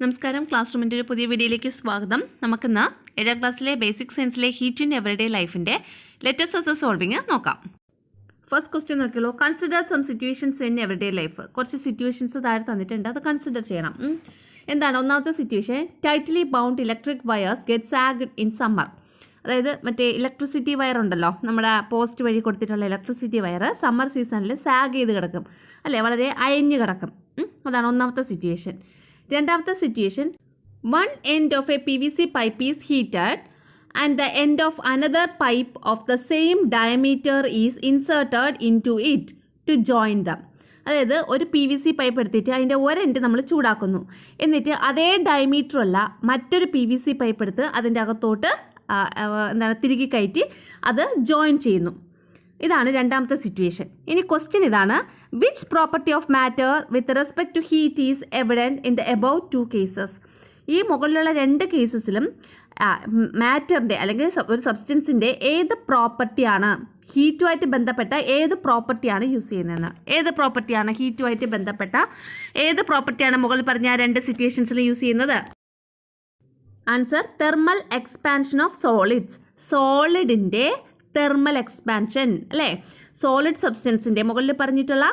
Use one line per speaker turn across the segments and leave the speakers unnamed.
നമസ്കാരം, ക്ലാസ് റൂമിൻ്റെ ഒരു പുതിയ വീഡിയോയിലേക്ക് സ്വാഗതം. നമുക്കിന്ന് 7ാം ക്ലാസ്സിലെ ബേസിക് സയൻസിലെ ഹീറ്റ് ഇൻ എവറിഡേ ലൈഫിൻ്റെ ലെറ്റസ് സോൾവിങ് നോക്കാം. ഫസ്റ്റ് ക്വസ്റ്റ്യൻ നോക്കിയുള്ളൂ. Consider some situations in everyday life. കുറച്ച് സിറ്റുവേഷൻസ് താഴെ തന്നിട്ടുണ്ട്, അത് കൺസിഡർ ചെയ്യണം. എന്താണ് ഒന്നാമത്തെ situation? Tightly bound electric wires get sagged in summer. അതായത് മറ്റേ ഇലക്ട്രിസിറ്റി വയർ ഉണ്ടല്ലോ, നമ്മുടെ പോസ്റ്റ് വഴി കൊടുത്തിട്ടുള്ള ഇലക്ട്രിസിറ്റി വയർ സമ്മർ സീസണിൽ സാഗ് ചെയ്ത് കിടക്കും അല്ലേ, വളരെ അയഞ്ഞ് കിടക്കും. അതാണ് ഒന്നാമത്തെ സിറ്റുവേഷൻ. രണ്ടാമത്തെ situation, one end of A PVC pipe is heated and the end of another pipe of the same diameter is inserted into it to join them. അതായത് ഒരു PVC പൈപ്പ് എടുത്തിട്ട് അതിൻ്റെ ഒരെൻഡ് നമ്മൾ ചൂടാക്കുന്നു, എന്നിട്ട് അതേ ഡയമീറ്ററുള്ള മറ്റൊരു PVC പൈപ്പ് എടുത്ത് അതിൻ്റെ അകത്തോട്ട് തിരികെ കയറ്റി അത് ജോയിൻ ചെയ്യുന്നു. ഇതാണ് രണ്ടാമത്തെ സിറ്റുവേഷൻ. ഇനി ക്വസ്റ്റ്യൻ ഇതാണ്, which property of matter with respect to heat is evident in the above two cases. ഈ മുകളിലുള്ള രണ്ട് കേസസിലും മാറ്ററിൻ്റെ അല്ലെങ്കിൽ ഒരു സബ്സ്റ്റൻസിൻ്റെ ഏത് പ്രോപ്പർട്ടിയാണ് ഹീറ്റുമായിട്ട് ബന്ധപ്പെട്ട ഏത് പ്രോപ്പർട്ടിയാണ് യൂസ് ചെയ്യുന്നതെന്ന്. ഏത് പ്രോപ്പർട്ടിയാണ് ഹീറ്റുമായിട്ട് ബന്ധപ്പെട്ട ഏത് പ്രോപ്പർട്ടിയാണ് മുകളിൽ പറഞ്ഞ രണ്ട് സിറ്റുവേഷൻസിൽ യൂസ് ചെയ്യുന്നത്? Answer, thermal expansion of solids. സോളിഡിൻ്റെ തെർമൽ എക്സ്പാൻഷൻ അല്ലേ. സോളിഡ് സബ്സ്റ്റൻസിൻ്റെ മുകളിൽ പറഞ്ഞിട്ടുള്ള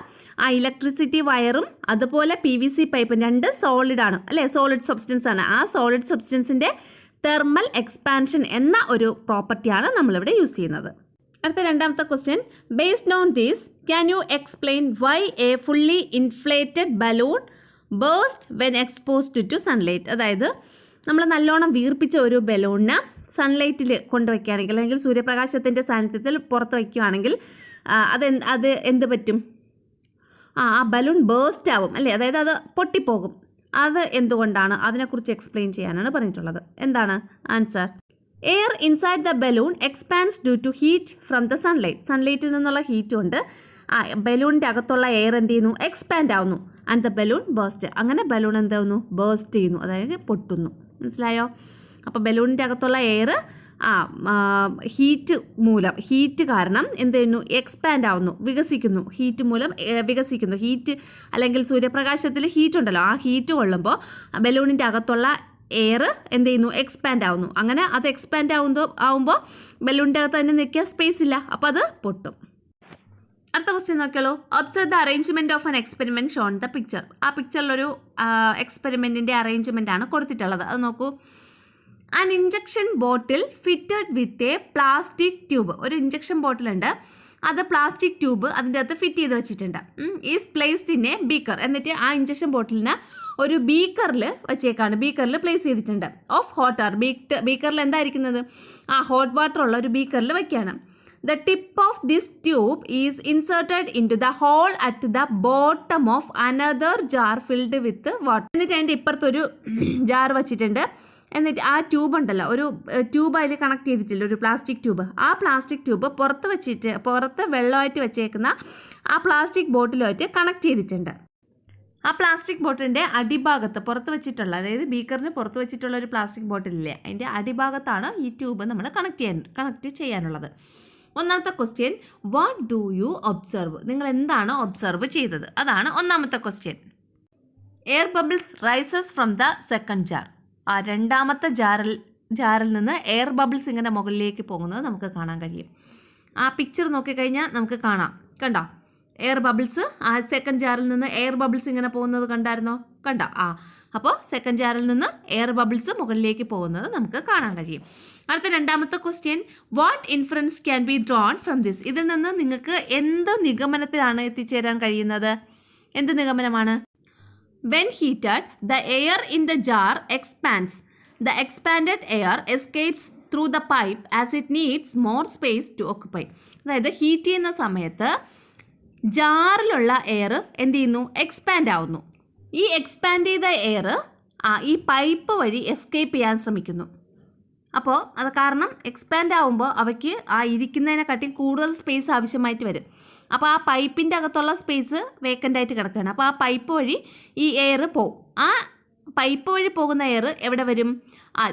ആ ഇലക്ട്രിസിറ്റി വയറും അതുപോലെ PVC പൈപ്പും രണ്ട് സോളിഡാണ് അല്ലേ, സോളിഡ് സബ്സ്റ്റൻസ് ആണ്. ആ സോളിഡ് സബ്സ്റ്റൻസിൻ്റെ തെർമൽ എക്സ്പാൻഷൻ എന്ന ഒരു പ്രോപ്പർട്ടിയാണ് നമ്മളിവിടെ യൂസ് ചെയ്യുന്നത്. അടുത്ത രണ്ടാമത്തെ question, based on this can you explain why a fully inflated balloon burst when exposed to sunlight. അതായത് നമ്മൾ നല്ലോണം വീർപ്പിച്ച ഒരു ബലൂണിന് സൺലൈറ്റിൽ കൊണ്ടുവയ്ക്കുകയാണെങ്കിൽ അല്ലെങ്കിൽ സൂര്യപ്രകാശത്തിൻ്റെ സാന്നിധ്യത്തിൽ പുറത്ത് വയ്ക്കുകയാണെങ്കിൽ അത് എന്ത് പറ്റും? ആ ബലൂൺ ബേസ്റ്റ് ആവും അല്ലേ, അതായത് അത് പൊട്ടിപ്പോകും. അത് എന്തുകൊണ്ടാണ്? അതിനെക്കുറിച്ച് എക്സ്പ്ലെയിൻ ചെയ്യാനാണ് പറഞ്ഞിട്ടുള്ളത്. എന്താണ് answer? Air inside the balloon expands due to heat from the sunlight. സൺലൈറ്റിൽ നിന്നുള്ള ഹീറ്റ് കൊണ്ട് ബലൂണിൻ്റെ അകത്തുള്ള എയർ എന്ത് ചെയ്യുന്നു? എക്സ്പാൻഡ് ആവുന്നു. And the balloon burst. അങ്ങനെ ബലൂൺ എന്താവുന്നു? ബേസ്റ്റ് ചെയ്യുന്നു, അതായത് പൊട്ടുന്നു. മനസ്സിലായോ? അപ്പോൾ ബലൂണിൻ്റെ അകത്തുള്ള എയർ ഹീറ്റ് കാരണം എന്ത് ചെയ്യുന്നു? എക്സ്പാൻഡ് ആവുന്നു, വികസിക്കുന്നു. ഹീറ്റ് മൂലം വികസിക്കുന്നു. ഹീറ്റ് അല്ലെങ്കിൽ സൂര്യപ്രകാശത്തിൽ ഹീറ്റ് ഉണ്ടല്ലോ, ആ ഹീറ്റ് കൊള്ളുമ്പോൾ ബലൂണിൻ്റെ അകത്തുള്ള എയർ എന്ത് ചെയ്യുന്നു? എക്സ്പാൻഡ് ആവുന്നു. അങ്ങനെ അത് എക്സ്പാൻഡ് ആവുമ്പോൾ ബലൂണിൻ്റെ അകത്ത് തന്നെ നിൽക്കാൻ സ്പേസ് ഇല്ല, അപ്പോൾ അത് പൊട്ടും. അടുത്ത ക്വസ്റ്റ്യൻ നോക്കിയോളൂ. Observe the arrangement of an experiment shown the picture. ആ പിക്ചറിലൊരു എക്സ്പെരിമെൻറ്റിൻ്റെ അറേഞ്ച്മെൻ്റ് ആണ് കൊടുത്തിട്ടുള്ളത്. അത് നോക്കൂ. An injection bottle fitted with a plastic tube. ഒരു ഇഞ്ചക്ഷൻ ബോട്ടിലുണ്ട്, അത് പ്ലാസ്റ്റിക് ട്യൂബ് അതിൻ്റെ അകത്ത് ഫിറ്റ് ചെയ്ത് വെച്ചിട്ടുണ്ട്. Is placed in a beaker. എന്നിട്ട് ആ ഇഞ്ചക്ഷൻ ബോട്ടിലിന് ഒരു ബീക്കറിൽ വെച്ചേക്കാണ്, ബീക്കറിൽ പ്ലേസ് ചെയ്തിട്ടുണ്ട്. Of hot water. ബീക്കറിൽ എന്തായിരിക്കുന്നത്? ഹോട്ട് വാട്ടർ ഉള്ള ഒരു ബീക്കറിൽ വയ്ക്കുകയാണ്. The tip of this tube is inserted into the hole at the bottom of another jar filled with water. എന്നിട്ട് അതിൻ്റെ ഇപ്പുറത്തൊരു ജാർ വെച്ചിട്ടുണ്ട്. എന്നിട്ട് ആ ട്യൂബ് ഉണ്ടല്ലോ, ഒരു ട്യൂബ് അതിൽ കണക്ട് ചെയ്തിട്ടില്ല, ഒരു പ്ലാസ്റ്റിക് ട്യൂബ്. ആ പ്ലാസ്റ്റിക് ട്യൂബ് പുറത്ത് വെള്ളമായിട്ട് വെച്ചേക്കുന്ന ആ പ്ലാസ്റ്റിക് ബോട്ടിലുമായിട്ട് കണക്ട് ചെയ്തിട്ടുണ്ട്. ആ പ്ലാസ്റ്റിക് ബോട്ടിലിൻ്റെ അടിഭാഗത്ത് പുറത്ത് വെച്ചിട്ടുള്ള, അതായത് ബീക്കറിന് പുറത്ത് വെച്ചിട്ടുള്ള ഒരു പ്ലാസ്റ്റിക് ബോട്ടിലില്ലേ, അതിൻ്റെ അടിഭാഗത്താണ് ഈ ട്യൂബ് നമ്മൾ കണക്ട് ചെയ്യാനുള്ളത്. ഒന്നാമത്തെ question, what do you observe? നിങ്ങൾ എന്താണ് ഒബ്സർവ് ചെയ്തത്? അതാണ് ഒന്നാമത്തെ question. Air bubbles rises from the second jar. ആ രണ്ടാമത്തെ ജാറിൽ നിന്ന് എയർ ബബിൾസ് ഇങ്ങനെ മുകളിലേക്ക് പോകുന്നത് നമുക്ക് കാണാൻ കഴിയും. ആ പിക്ചർ നോക്കിക്കഴിഞ്ഞാൽ നമുക്ക് കാണാം. കണ്ടോ എയർ ബബിൾസ്? ആ സെക്കൻഡ് ജാറിൽ നിന്ന് എയർ ബബിൾസ് ഇങ്ങനെ പോകുന്നത് കണ്ടായിരുന്നോ? കണ്ടോ? അപ്പോൾ സെക്കൻഡ് ജാറിൽ നിന്ന് എയർ ബബിൾസ് മുകളിലേക്ക് പോകുന്നത് നമുക്ക് കാണാൻ കഴിയും. അടുത്ത രണ്ടാമത്തെ question, what inference can be drawn from this? ഇതിൽ നിന്ന് നിങ്ങൾക്ക് എന്ത് നിഗമനത്തിലാണ് എത്തിച്ചേരാൻ കഴിയുന്നത്? എന്ത് നിഗമനമാണ്? When heated the air in the jar expands. The expanded air escapes through the pipe as it needs more space to occupy. അതായത് ഹീറ്റ് ചെയ്യുന്ന സമയത്ത് ജാറിലുള്ള എയർ എന്ത് ചെയ്യുന്നു? എക്സ്പാൻഡ് ആവുന്നു. ഈ എക്സ്പാൻഡ് ചെയ്ത എയർ ഈ പൈപ്പ് വഴി എസ്കേപ്പ് ചെയ്യാൻ ശ്രമിക്കുന്നു. അപ്പോൾ അത് കാരണം എക്സ്പാൻഡ് ആവുമ്പോൾ അവയ്ക്ക് ഇരിക്കുന്നതിനെക്കാട്ടി കൂടുതൽ സ്പേസ് ആവശ്യമായിട്ട് വരും. അപ്പോൾ ആ പൈപ്പിൻ്റെ അകത്തുള്ള സ്പേസ് വേക്കൻ്റ് ആയിട്ട് കിടക്കുകയാണ്. അപ്പോൾ ആ പൈപ്പ് വഴി ഈ എയർ പോവും. ആ പൈപ്പ് വഴി പോകുന്ന എയർ എവിടെ വരും?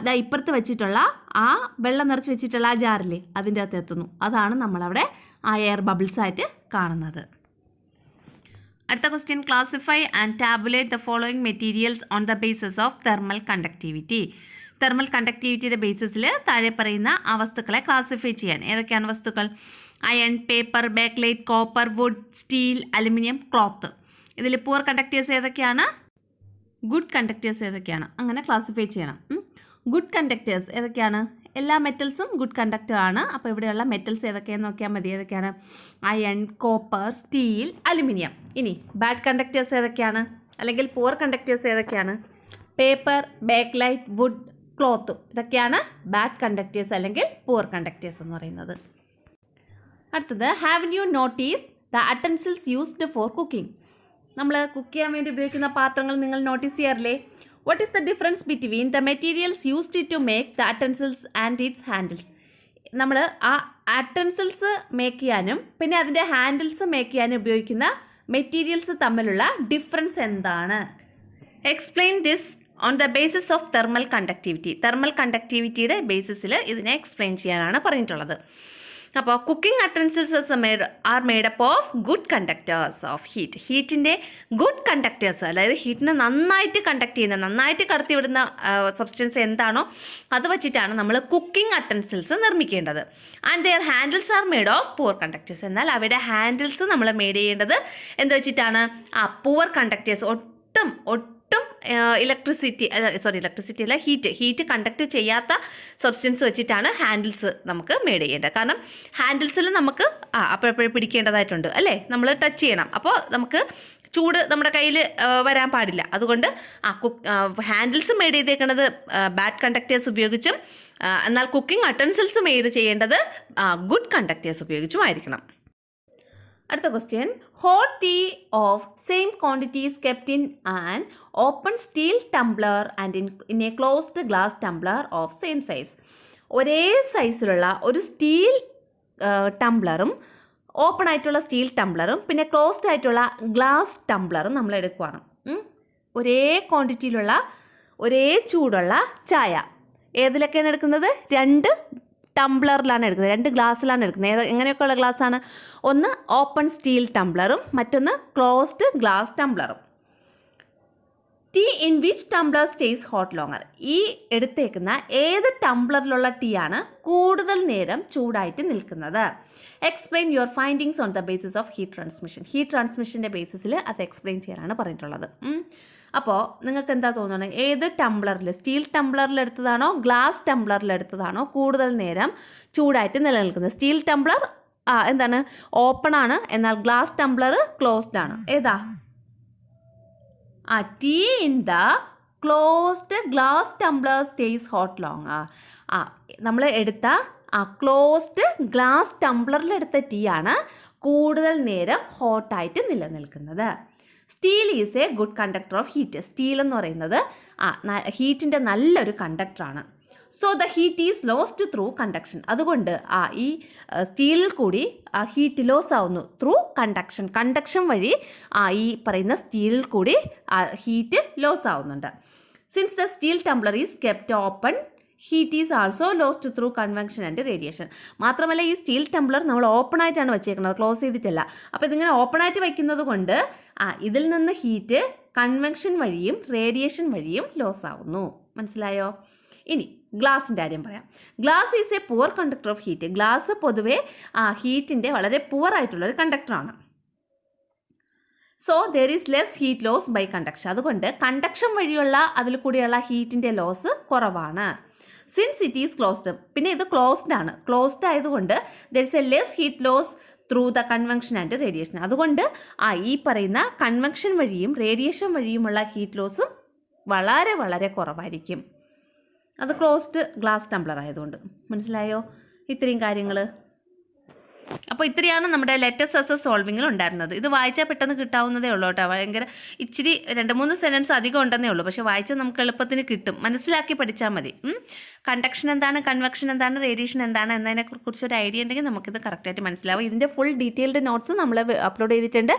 ഇതാ ഇപ്പുറത്ത് വെച്ചിട്ടുള്ള ആ വെള്ളം നിറച്ച് വെച്ചിട്ടുള്ള ആ ജാറില്ലേ, അതിൻ്റെ അകത്ത് എത്തുന്നു. അതാണ് നമ്മളവിടെ ആ എയർ ബബിൾസ് ആയിട്ട് കാണുന്നത്. അടുത്ത question, classify and tabulate the following materials on the basis of thermal conductivity. Thermal കണ്ടക്ടിവിറ്റിയുടെ ബേസിസിൽ താഴെ പറയുന്ന ആ വസ്തുക്കളെ ക്ലാസിഫൈ ചെയ്യാൻ. ഏതൊക്കെയാണ് വസ്തുക്കൾ? Iron, paper, bakelite, copper, wood, steel, aluminium, cloth. ഇതിൽ പുവർ കണ്ടക്ടേഴ്സ് ഏതൊക്കെയാണ്? ഗുഡ് കണ്ടക്ടേഴ്സ് ഏതൊക്കെയാണ്? അങ്ങനെ ക്ലാസിഫൈ ചെയ്യണം. ഗുഡ് കണ്ടക്ടേഴ്സ് ഏതൊക്കെയാണ്? എല്ലാ മെറ്റൽസും ഗുഡ് കണ്ടക്ടർ ആണ്. അപ്പോൾ ഇവിടെയുള്ള മെറ്റൽസ് ഏതൊക്കെയാണെന്ന് നോക്കിയാൽ മതി. ഏതൊക്കെയാണ്? Iron, copper, steel, aluminium. ഇനി ബാഡ് കണ്ടക്ടേഴ്സ് ഏതൊക്കെയാണ്? അല്ലെങ്കിൽ പുവർ കണ്ടക്ടേഴ്സ് ഏതൊക്കെയാണ്? Paper, bakelite, wood, cloth. ഇതൊക്കെയാണ് ബാഡ് കണ്ടക്ടേഴ്സ് അല്ലെങ്കിൽ പുവർ കണ്ടക്ടേഴ്സ് എന്ന് പറയുന്നത്. അടുത്തത്, have you notice the utensils used for cooking. നമ്മൾ കുക്ക് ചെയ്യാൻ വേണ്ടി ഉപയോഗിക്കുന്ന പാത്രങ്ങൾ നിങ്ങൾ നോട്ടീസ് ചെയ്യാറില്ലേ? What is the difference between the materials used to make the utensils and its handles. നമ്മൾ ആ അറ്റൻസിൽസ് മേക്ക് ചെയ്യാനും പിന്നെ അതിൻ്റെ ഹാൻഡിൽസ് മേക്ക് ചെയ്യാനും ഉപയോഗിക്കുന്ന മെറ്റീരിയൽസ് തമ്മിലുള്ള ഡിഫറൻസ് എന്താണ്? Explain this on the basis of thermal conductivity. Thermal കണ്ടക്ടിവിറ്റിയുടെ ബേസിസിൽ ഇതിനെ എക്സ്പ്ലെയിൻ ചെയ്യാനാണ് പറഞ്ഞിട്ടുള്ളത്. അപ്പോൾ cooking utensils are made up of good conductors of heat. ഹീറ്റിൻ്റെ ഗുഡ് കണ്ടക്ടേഴ്സ്, അതായത് ഹീറ്റിനെ നന്നായിട്ട് കണ്ടക്ട് ചെയ്യുന്ന, നന്നായിട്ട് കടത്തിവിടുന്ന സബ്സ്റ്റൻസ് എന്താണോ അത് വെച്ചിട്ടാണ് നമ്മൾ കുക്കിംഗ് അറ്റൻസിൽസ് നിർമ്മിക്കേണ്ടത്. And their handles are made of poor conductors. എന്നാൽ അവയുടെ ഹാൻഡിൽസ് നമ്മൾ മെയ്ഡ് ചെയ്യേണ്ടത് എന്ത് വെച്ചിട്ടാണ്? പുവർ കണ്ടക്ടേഴ്സ്, ഒട്ടും ഇലക്ട്രിസിറ്റി അല്ല, ഹീറ്റ് കണ്ടക്ട് ചെയ്യാത്ത സബ്സ്റ്റൻസ് വെച്ചിട്ടാണ് ഹാൻഡിൽസ് നമുക്ക് മെയ്ഡ് ചെയ്യേണ്ടത്. കാരണം ഹാൻഡിൽസിൽ നമുക്ക് അപ്പോഴപ്പോഴും പിടിക്കേണ്ടതായിട്ടുണ്ട് അല്ലേ, നമ്മൾ ടച്ച് ചെയ്യണം. അപ്പോൾ നമുക്ക് ചൂട് നമ്മുടെ കയ്യിൽ വരാൻ പാടില്ല. അതുകൊണ്ട് ഹാൻഡിൽസ് മെയ്ഡ് ചെയ്തേക്കുന്നത് ബാഡ് കണ്ടക്ടേഴ്സ് ഉപയോഗിച്ചും എന്നാൽ കുക്കിംഗ് അറ്റൻസിൽസ് മെയ്ഡ് ചെയ്യേണ്ടത് ഗുഡ് കണ്ടക്ടേഴ്സ് ഉപയോഗിച്ചുമായിരിക്കണം. അടുത്ത question, hot tea of same quantities kept in an open steel tumbler and in a closed glass tumbler of same size. ഒരേ സൈസിലുള്ള ഒരു സ്റ്റീൽ ടംബ്ലറും ഓപ്പൺ ആയിട്ടുള്ള സ്റ്റീൽ ടംബ്ലറും പിന്നെ ക്ലോസ്ഡ് ആയിട്ടുള്ള ഗ്ലാസ് ടംബ്ലറും നമ്മൾ എടുക്കുകയാണ്. ഒരേ ക്വാണ്ടിറ്റിയിലുള്ള ഒരേ ചൂടുള്ള ചായ ഏതിലൊക്കെയാണ് എടുക്കുന്നത്? 2 ടംബ്ലറിലാണ് എടുക്കുന്നത്, 2 ഗ്ലാസ്സിലാണ് എടുക്കുന്നത്. എങ്ങനെയൊക്കെയുള്ള ഗ്ലാസ്സാണ്? ഒന്ന് ഓപ്പൺ സ്റ്റീൽ ടംബ്ലറും മറ്റൊന്ന് ക്ലോസ്ഡ് ഗ്ലാസ് ടംബ്ലറും. Tea in which tumbler stays hot longer. ഈ എടുത്തേക്കുന്ന ഏത് ടംബ്ലറിലുള്ള ടീ ആണ് കൂടുതൽ നേരം ചൂടായിട്ട് നിൽക്കുന്നത്? Explain your findings on the basis of heat transmission. Heat ട്രാൻസ്മിഷൻ്റെ ബേസിസിൽ അത് എക്സ്പ്ലെയിൻ ചെയ്യാനാണ് പറഞ്ഞിട്ടുള്ളത്. അപ്പോൾ നിങ്ങൾക്ക് എന്താ തോന്നുന്നത്? ഏത് ടംബ്ലറിൽ, സ്റ്റീൽ ടംബ്ലറിൽ എടുത്തതാണോ ഗ്ലാസ് ടംബ്ലറിൽ എടുത്തതാണോ കൂടുതൽ നേരം ചൂടായിട്ട് നിലനിൽക്കുന്നത്? സ്റ്റീൽ ടംബ്ലർ എന്താണ്? ഓപ്പൺ ആണ്. എന്നാൽ ഗ്ലാസ് ടംബ്ലർ ക്ലോസ്ഡ് ആണ്. ഏതാ? Tea in the closed glass tumbler stays hot longer. നമ്മൾ എടുത്ത ക്ലോസ്ഡ് ഗ്ലാസ് ടംബ്ലറിലെടുത്ത ടീ ആണ് കൂടുതൽ നേരം ഹോട്ടായിട്ട് നിലനിൽക്കുന്നത്. Steel is a good conductor of heat. Steel എന്ന് പറയുന്നത് ഹീറ്റിൻ്റെ നല്ലൊരു കണ്ടക്ടറാണ്. So the heat is lost through conduction. അതുകൊണ്ട് ഈ സ്റ്റീലിൽ കൂടി ഹീറ്റ് ലോസ് ആവുന്നു ത്രൂ കണ്ടക്ഷൻ. കണ്ടക്ഷൻ വഴി ഈ പറയുന്ന സ്റ്റീലിൽ കൂടി ഹീറ്റ് ലോസ് ആവുന്നുണ്ട്. Since the steel tumbler is kept open, heat is also lost through convection and radiation. മാത്രമല്ല ഈ സ്റ്റീൽ ടംബ്ലർ നമ്മൾ ഓപ്പൺ ആയിട്ടാണ് വെച്ചേക്കുന്നത്, ക്ലോസ് ചെയ്തിട്ടല്ല. അപ്പോൾ ഇതിങ്ങനെ ഓപ്പൺ ആയിട്ട് വയ്ക്കുന്നത് കൊണ്ട് ഇതിൽ നിന്ന് ഹീറ്റ് കൺവെക്ഷൻ വഴിയും റേഡിയേഷൻ വഴിയും ലോസ് ആവുന്നു. മനസ്സിലായോ? ഇനി ഗ്ലാസിൻ്റെ കാര്യം പറയാം. Glass is a poor conductor of heat. ഗ്ലാസ് പൊതുവെ ഹീറ്റിൻ്റെ വളരെ പുവർ ആയിട്ടുള്ളൊരു കണ്ടക്ടറാണ്. So there is less heat loss by conduction. അതുകൊണ്ട് കണ്ടക്ഷൻ വഴിയുള്ള അതിൽ കൂടിയുള്ള ഹീറ്റിൻ്റെ ലോസ് കുറവാണ്. സിൻസ് ഇറ്റ് ഈസ് ക്ലോസ്ഡ്, പിന്നെ ഇത് ക്ലോസ്ഡ് ആണ്. ക്ലോസ്ഡ് ആയതുകൊണ്ട് there is a less heat loss through the convection and radiation. അതുകൊണ്ട് ഈ പറയുന്ന കൺവെക്ഷൻ വഴിയും റേഡിയേഷൻ വഴിയുമുള്ള ഹീറ്റ് ലോസും വളരെ വളരെ കുറവായിരിക്കും. അത് ക്ലോസ്ഡ് ഗ്ലാസ് ടംബ്ലർ ആയതുകൊണ്ട്. മനസ്സിലായോ ഇത്രയും കാര്യങ്ങൾ? അപ്പോൾ ഇത്രയാണ് നമ്മുടെ ലെറ്റസ് എസ് സോൾവിങ്ങിൽ ഉണ്ടായിരുന്നത്. ഇത് വായിച്ചാൽ പെട്ടെന്ന് കിട്ടാവുന്നതേ ഉള്ളൂ കേട്ടോ. ഭയങ്കര ഇച്ചിരി 2-3 സെൻറ്റൻസ് അധികം ഉണ്ടെന്നേ ഉള്ളൂ. പക്ഷേ വായിച്ചാൽ നമുക്ക് എളുപ്പത്തിന് കിട്ടും. മനസ്സിലാക്കി പഠിച്ചാൽ മതി. കണ്ടക്ഷൻ എന്താണ്, കൺവെക്ഷൻ എന്താണ്, റേഡിയേഷൻ എന്താണ് എന്നതിനെക്കുറിച്ചൊരു ഐഡിയ ഉണ്ടെങ്കിൽ നമുക്കിത് കറക്റ്റായിട്ട് മനസ്സിലാവും. ഇതിൻ്റെ ഫുൾ ഡീറ്റെയിൽഡ് നോട്ട്സ് നമ്മൾ അപ്ലോഡ് ചെയ്തിട്ടുണ്ട്.